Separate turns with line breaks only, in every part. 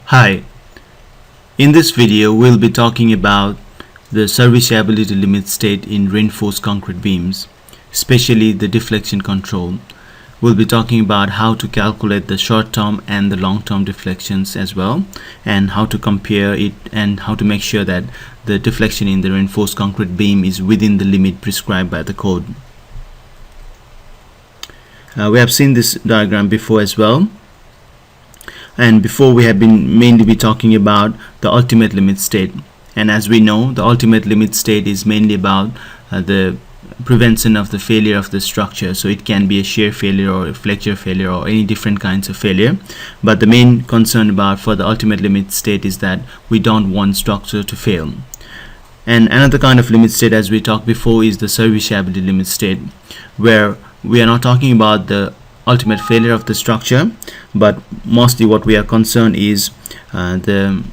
Hi, in this video we'll be talking about the serviceability limit state in reinforced concrete beams, especially the deflection control. We'll be talking about how to calculate the short-term and the long-term deflections as well, and how to compare it and how to make sure that the deflection in the reinforced concrete beam is within the limit prescribed by the code. We have seen this diagram before as well. And before we have been mainly talking about the ultimate limit state, and as we know, the ultimate limit state is mainly about the prevention of the failure of the structure. So it can be a shear failure or a flexure failure or any different kinds of failure, but the main concern about for the ultimate limit state is that we don't want structure to fail. And another kind of limit state, as we talked before, is the serviceability limit state, where we are not talking about the ultimate failure of the structure, but mostly what we are concerned is the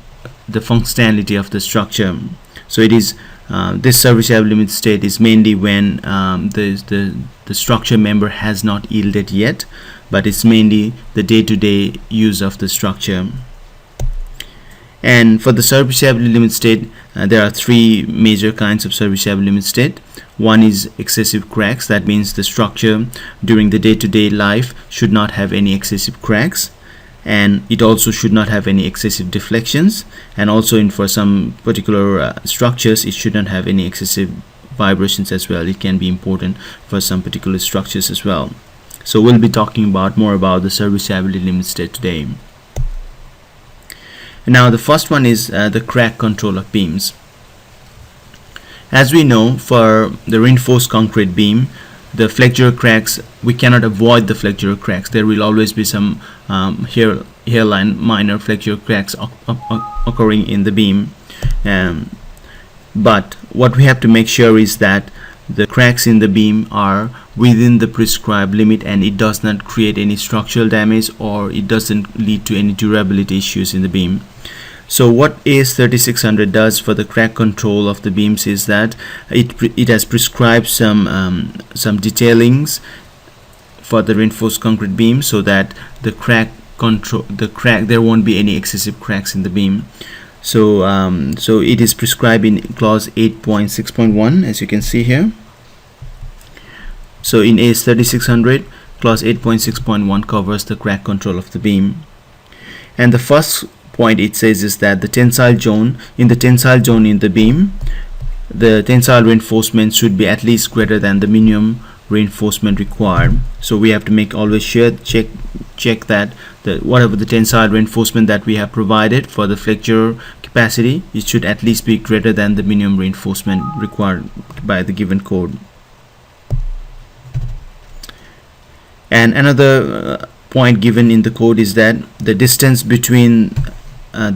functionality of the structure. So it is this serviceability limit state is mainly when the structure member has not yielded yet, but it's mainly the day-to-day use of the structure. And for the serviceability limit state, there are three major kinds of serviceability limit state. One is excessive cracks. That means the structure during the day-to-day life should not have any excessive cracks, and it also should not have any excessive deflections, and also for some particular structures it should not have any excessive vibrations as well. It can be important for some particular structures as well. So we'll be talking more about the serviceability limit state today. Now the first one is the crack control of beams. As we know, for the reinforced concrete beam, the flexure cracks, we cannot avoid the flexure cracks. There will always be some hairline minor flexure cracks occurring in the beam, but what we have to make sure is that the cracks in the beam are within the prescribed limit and it does not create any structural damage, or it doesn't lead to any durability issues in the beam. So what AS3600 does for the crack control of the beams is that it has prescribed some detailings for the reinforced concrete beam, so that there won't be any excessive cracks in the beam. So it is prescribed in clause 8.6.1, as you can see here. So in AS3600, clause 8.6.1 covers the crack control of the beam. And the first point it says is that the tensile zone in the beam, the tensile reinforcement should be at least greater than the minimum reinforcement required. So we have to always check that whatever the tensile reinforcement that we have provided for the flexure capacity, it should at least be greater than the minimum reinforcement required by the given code. And another point given in the code is that the distance between the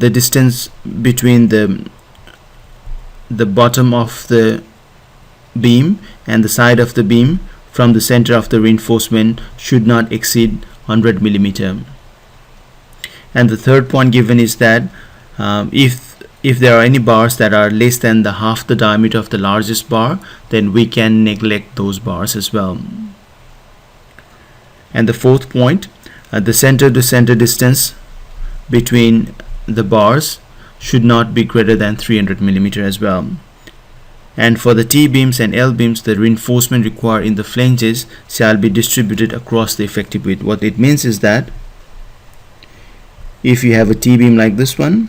bottom of the beam and the side of the beam from the center of the reinforcement should not exceed 100 millimeter. And the third point given is that if there are any bars that are less than half the diameter of the largest bar, then we can neglect those bars as well. And the fourth point, the center to center distance between the bars should not be greater than 300 millimeter as well. And for the T beams and L beams, the reinforcement required in the flanges shall be distributed across the effective width. What it means is that if you have a T beam like this one,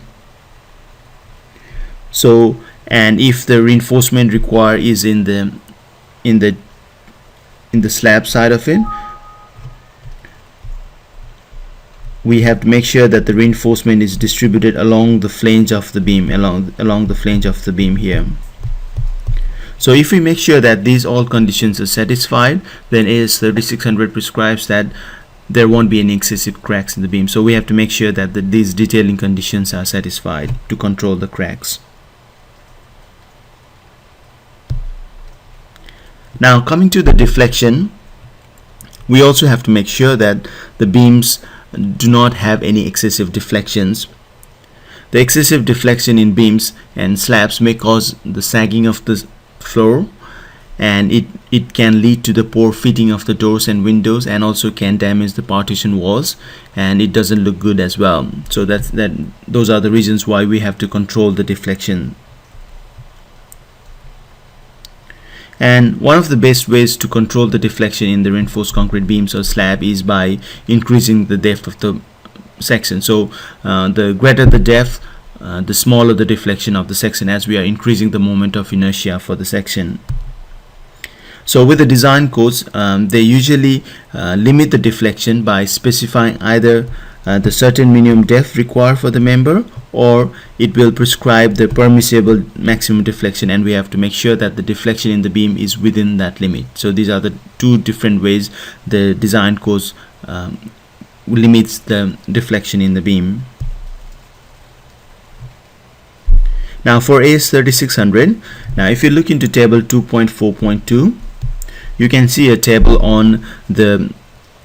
and if the reinforcement required is in the slab side of it, we have to make sure that the reinforcement is distributed along the flange of the beam, along the flange of the beam here. So if we make sure that these all conditions are satisfied, then AS3600 prescribes that there won't be any excessive cracks in the beam. So we have to make sure that these detailing conditions are satisfied to control the cracks. Now coming to the deflection, we also have to make sure that the beams do not have any excessive deflections. The excessive deflection in beams and slabs may cause the sagging of the floor, and it can lead to the poor fitting of the doors and windows, and also can damage the partition walls, and it doesn't look good as well. So those are the reasons why we have to control the deflection. And one of the best ways to control the deflection in the reinforced concrete beams or slab is by increasing the depth of the section. So the greater the depth, the smaller the deflection of the section, as we are increasing the moment of inertia for the section. So with the design codes, they usually limit the deflection by specifying either the certain minimum depth required for the member, or it will prescribe the permissible maximum deflection, and we have to make sure that the deflection in the beam is within that limit. So these are the two different ways the design codes limits the deflection in the beam. Now for AS3600, now if you look into table 2.4.2, you can see a table on the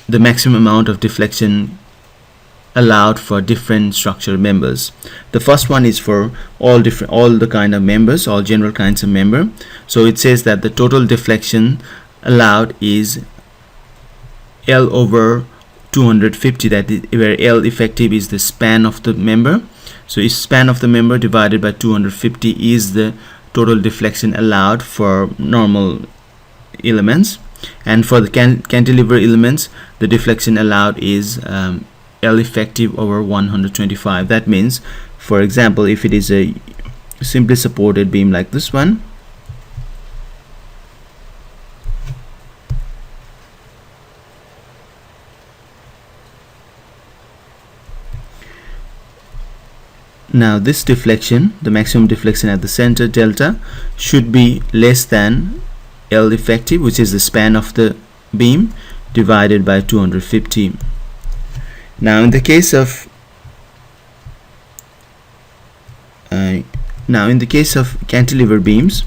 maximum amount of deflection allowed for different structural members. The first one is for all the kind of members, all general kinds of member. So it says that the total deflection allowed is L over 250, that is where L effective is the span of the member. So if span of the member divided by 250 is the total deflection allowed for normal elements, and for the cantilever elements the deflection allowed is L effective over 125. That means, for example, if it is a simply supported beam like this one, now this deflection, the maximum deflection at the center delta, should be less than L effective, which is the span of the beam, divided by 250. Now in the case of cantilever beams,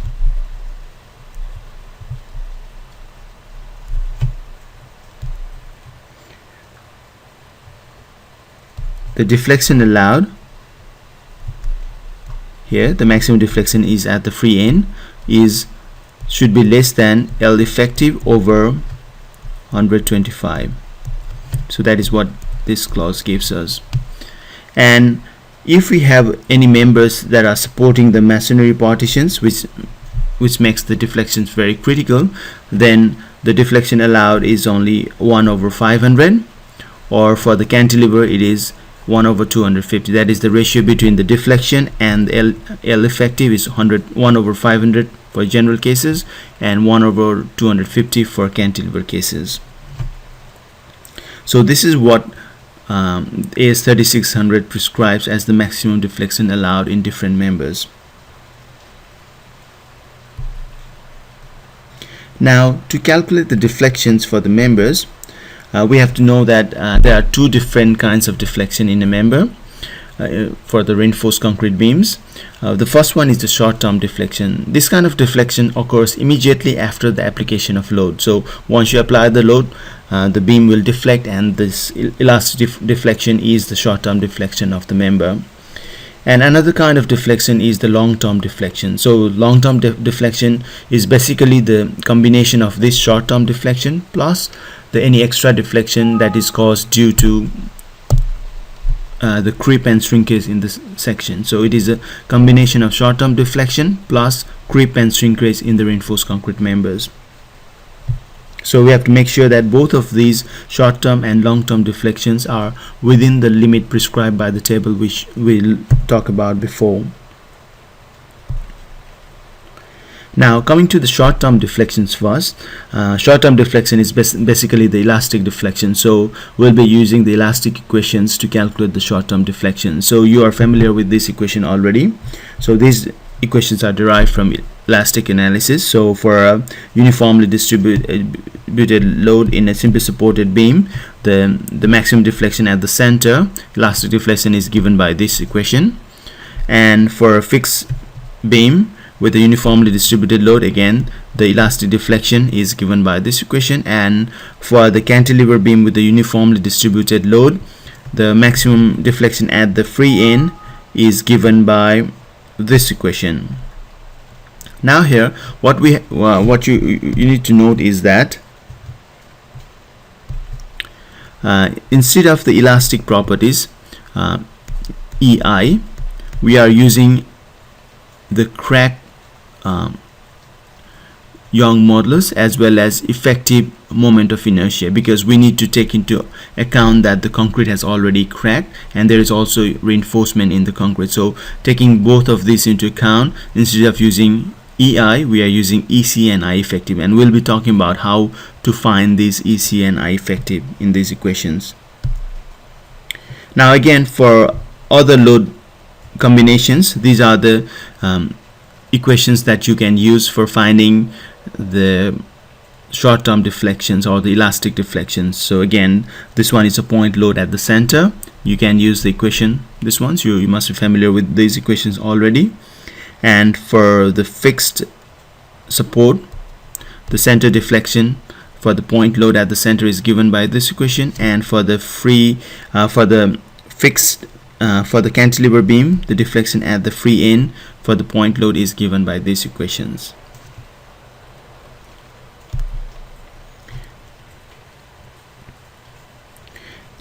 the deflection allowed here, the maximum deflection is at the free end, should be less than L effective over 125. So that is what this clause gives us. And if we have any members that are supporting the masonry partitions, which makes the deflections very critical, then the deflection allowed is only 1 over 500, or for the cantilever it is 1 over 250. That is the ratio between the deflection and L effective is 1 over 500 for general cases, and 1 over 250 for cantilever cases. So this is what AS3600 prescribes as the maximum deflection allowed in different members. Now to calculate the deflections for the members, we have to know that there are two different kinds of deflection in a member for the reinforced concrete beams. The first one is the short-term deflection. This kind of deflection occurs immediately after the application of load. So once you apply the load, the beam will deflect, and this elastic deflection is the short-term deflection of the member. And another kind of deflection is the long-term deflection. So long-term deflection is basically the combination of this short-term deflection plus any extra deflection that is caused due to the creep and shrinkage in this section. So it is a combination of short-term deflection plus creep and shrinkage in the reinforced concrete members. So we have to make sure that both of these short-term and long-term deflections are within the limit prescribed by the table, which we'll talk about before. Now coming to the short-term deflections first. Short-term deflection is basically the elastic deflection. So we'll be using the elastic equations to calculate the short-term deflection. So you are familiar with this equation already. So these equations are derived from elastic analysis. So for a uniformly distributed load in a simply supported beam, the maximum deflection at the center, elastic deflection, is given by this equation. And for a fixed beam with a uniformly distributed load, again the elastic deflection is given by this equation. And for the cantilever beam with a uniformly distributed load, the maximum deflection at the free end is given by this equation. Now here what you need to note is that instead of the elastic properties EI, we are using the crack Young modulus as well as effective moment of inertia, because we need to take into account that the concrete has already cracked and there is also reinforcement in the concrete. So taking both of these into account, instead of using EI, we are using EC and I effective, and we'll be talking about how to find these EC and I effective in these equations. Now again, for other load combinations, these are the equations that you can use for finding the short-term deflections or the elastic deflections. So again, this one is a point load at the center. You can use the equation, this one, so you must be familiar with these equations already. And for the fixed support, the center deflection for the point load at the center is given by this equation, and for the for the cantilever beam, the deflection at the free end for the point load is given by these equations.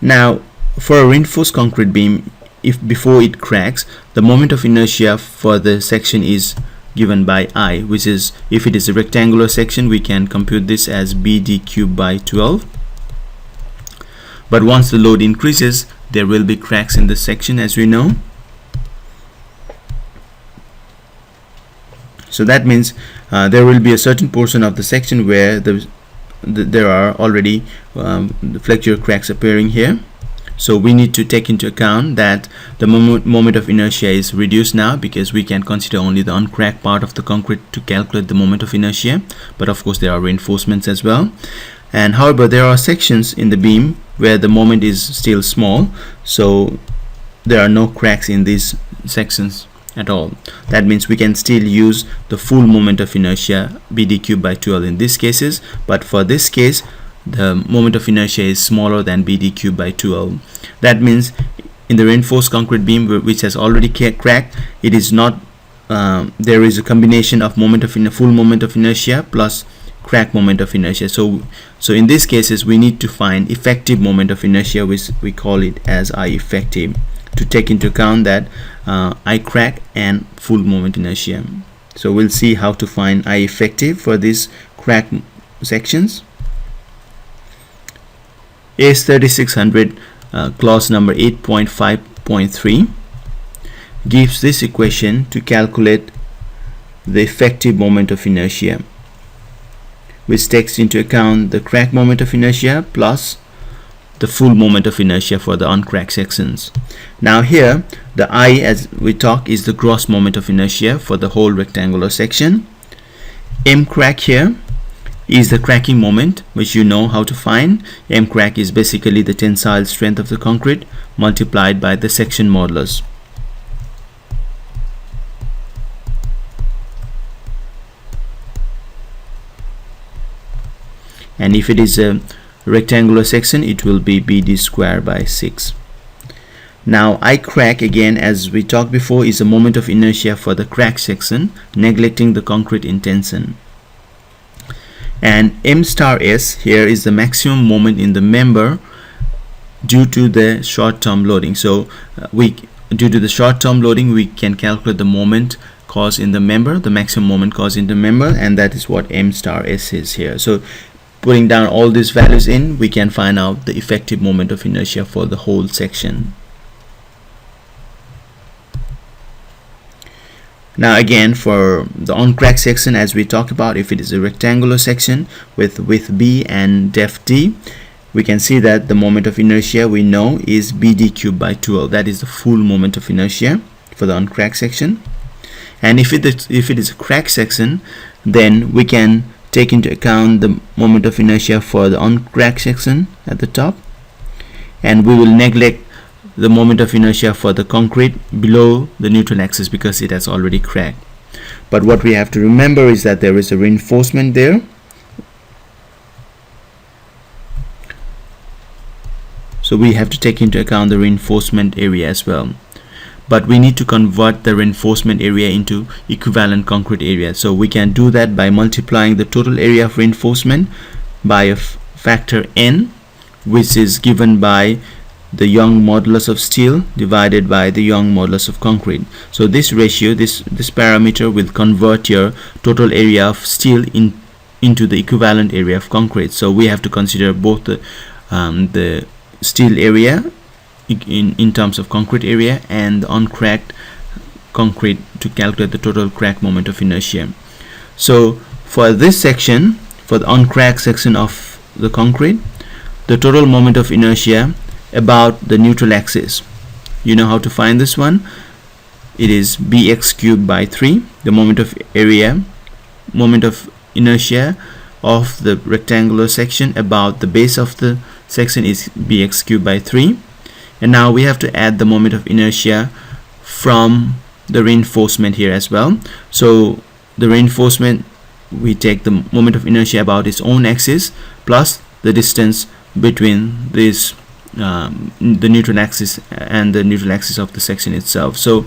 Now for a reinforced concrete beam, if before it cracks, the moment of inertia for the section is given by I, which is, if it is a rectangular section, we can compute this as BD cubed by 12. But once the load increases, there will be cracks in this section, as we know. So that means there will be a certain portion of the section where there are already the flexure cracks appearing here. So we need to take into account that the moment of inertia is reduced now, because we can consider only the uncracked part of the concrete to calculate the moment of inertia. But of course there are reinforcements as well. And however, there are sections in the beam where the moment is still small, so there are no cracks in these sections at all. That means we can still use the full moment of inertia, BD cubed by 12 in these cases, but for this case the moment of inertia is smaller than BD cubed by 12. That means in the reinforced concrete beam which has already cracked, it is not there is a combination of full moment of inertia plus crack moment of inertia. So in these cases we need to find effective moment of inertia, which we call it as I effective, to take into account that I crack and full moment inertia. So we'll see how to find I effective for these crack sections. AS3600 clause number 8.5.3 gives this equation to calculate the effective moment of inertia, which takes into account the crack moment of inertia plus the full moment of inertia for the uncracked sections. Now here the I, as we talk, is the gross moment of inertia for the whole rectangular section. M crack here is the cracking moment, which you know how to find. M crack is basically the tensile strength of the concrete multiplied by the section modulus. And if it is a rectangular section, it will be BD square by 6. Now I crack, again as we talked before, is a moment of inertia for the crack section, neglecting the concrete in tension. And M star S here is the maximum moment in the member due to the short-term loading. So due to the short-term loading, we can calculate the moment caused in the member, the maximum moment caused in the member, and that is what M star S is here. So putting down all these values in, we can find out the effective moment of inertia for the whole section. Now again, for the uncracked section, as we talked about, if it is a rectangular section with width B and depth D, we can see that the moment of inertia we know is BD cubed by 12. That is the full moment of inertia for the uncracked section. And if it is a cracked section, then we can take into account the moment of inertia for the uncracked section at the top, and we will neglect the moment of inertia for the concrete below the neutral axis because it has already cracked. But what we have to remember is that there is a reinforcement there. So we have to take into account the reinforcement area as well. but we need to convert the reinforcement area into equivalent concrete area. So we can do that by multiplying the total area of reinforcement by a factor n, which is given by the Young modulus of steel divided by the Young modulus of concrete. So this ratio, this parameter will convert your total area of steel into the equivalent area of concrete. So we have to consider both the steel area in terms of concrete area and the uncracked concrete to calculate the total crack moment of inertia. So for this section, for the uncracked section of the concrete, the total moment of inertia about the neutral axis, you know how to find this one. It is bx cubed by 3. The moment of inertia of the rectangular section about the base of the section is bx cubed by 3. And now we have to add the moment of inertia from the reinforcement here as well. So the reinforcement, we take the moment of inertia about its own axis plus the distance between this the neutral axis and the neutral axis of the section itself. So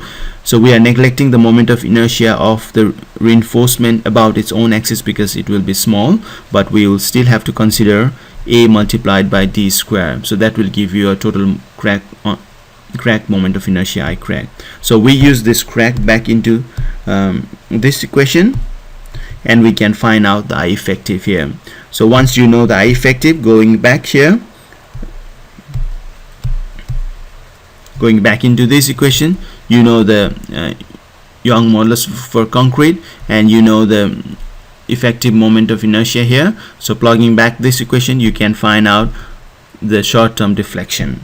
we are neglecting the moment of inertia of the reinforcement about its own axis because it will be small, but we will still have to consider a multiplied by d square. So that will give you a total crack moment of inertia, I crack. So we use this crack back into this equation, and we can find out the I effective here. So once you know the I effective, going back into this equation, you know the Young modulus for concrete, and you know the effective moment of inertia here. So plugging back this equation, you can find out the short-term deflection.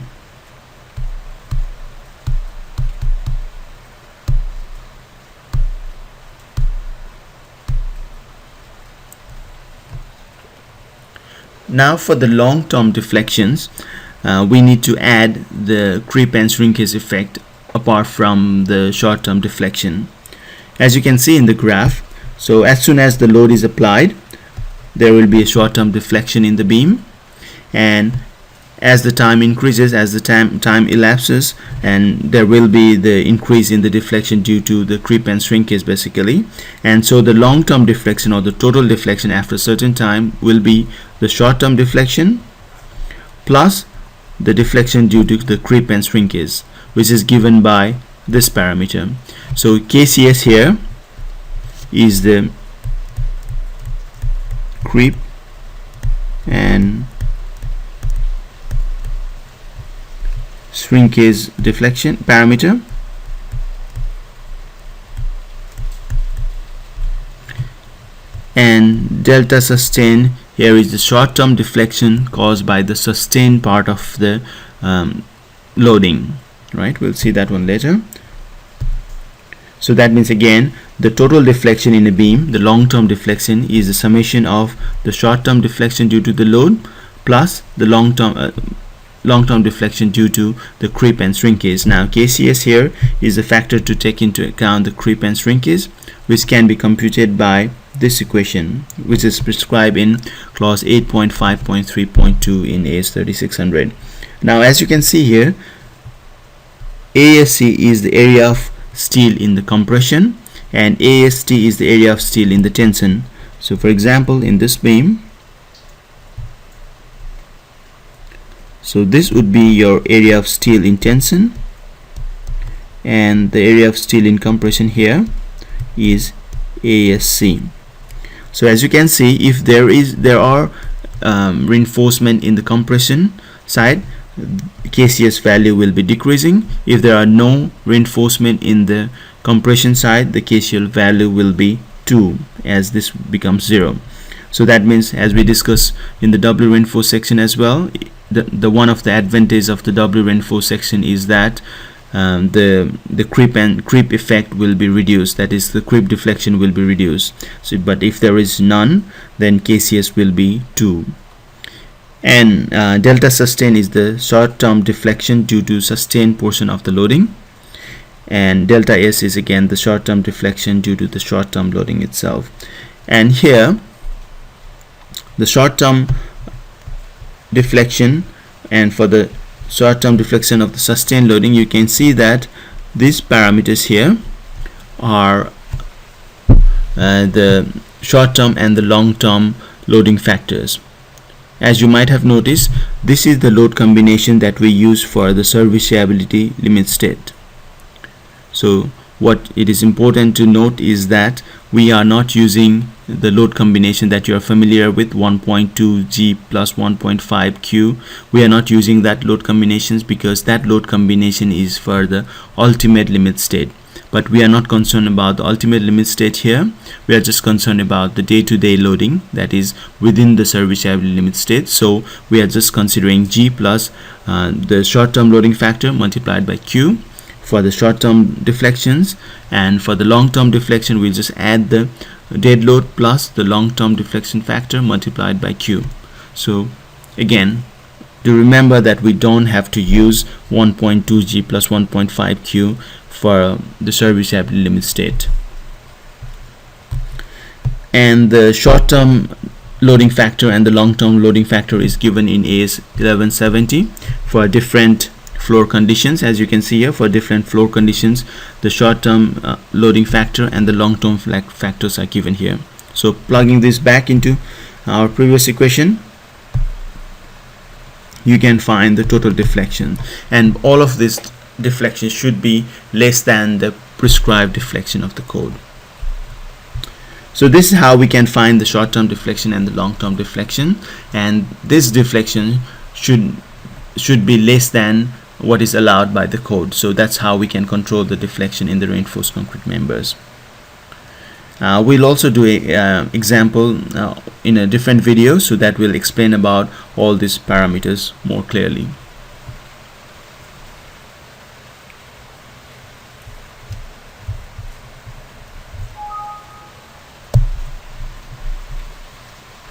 Now for the long-term deflections, we need to add the creep and shrinkage effect apart from the short-term deflection. As you can see in the graph, so as soon as the load is applied, there will be a short-term deflection in the beam, and as the time increases, as the time elapses, and there will be the increase in the deflection due to the creep and shrinkage basically. And so the long-term deflection or the total deflection after a certain time will be the short-term deflection plus the deflection due to the creep and shrinkage, which is given by this parameter. So KCS here is the creep and shrinkage deflection parameter, and delta sustain here is the short-term deflection caused by the sustained part of the loading, right? We'll see that one later. So that means again the total deflection in a beam, the long-term deflection, is the summation of the short-term deflection due to the load plus the long-term deflection due to the creep and shrinkage. Now KCS here is a factor to take into account the creep and shrinkage, which can be computed by this equation, which is prescribed in clause 8.5.3.2 in AS3600. Now as you can see here, ASC is the area of steel in the compression and AST is the area of steel in the tension. So for example, in this beam, so this would be your area of steel in tension, and the area of steel in compression here is ASC. So as you can see, if there are reinforcement in the compression side, KCS value will be decreasing. If there are no reinforcement in the compression side, the KCL value will be 2, as this becomes 0. So that means, as we discussed in the W reinforced section as well, the one of the advantages of the W reinforced section is that the creep effect will be reduced, that is the creep deflection will be reduced. So but if there is none, then KCS will be 2. And delta sustain is the short-term deflection due to sustained portion of the loading, and delta S is again the short-term deflection due to the short-term loading itself. And here the short-term deflection, and for the short-term deflection of the sustained loading, you can see that these parameters here are the short-term and the long-term loading factors. As you might have noticed, this is the load combination that we use for the serviceability limit state. So what it is important to note is that we are not using the load combination that you are familiar with, 1.2 G plus 1.5 Q. We are not using that load combinations because that load combination is for the ultimate limit state. But we are not concerned about the ultimate limit state here. We are just concerned about the day-to-day loading that is within the serviceability limit state. So we are just considering G plus the short-term loading factor multiplied by Q for the short-term deflections, and for the long-term deflection we'll just add the dead load plus the long-term deflection factor multiplied by Q. So again, to remember that we don't have to use 1.2 G plus 1.5 Q for the serviceability limit state. And the short-term loading factor and the long-term loading factor is given in AS1170 for different floor conditions. As you can see here, for different floor conditions, the short-term loading factor and the long-term factors are given here. So plugging this back into our previous equation, you can find the total deflection, and all of this deflection should be less than the prescribed deflection of the code. So this is how we can find the short-term deflection and the long-term deflection, and this deflection should be less than what is allowed by the code. So that's how we can control the deflection in the reinforced concrete members. We'll also do a example in a different video, so that will explain about all these parameters more clearly.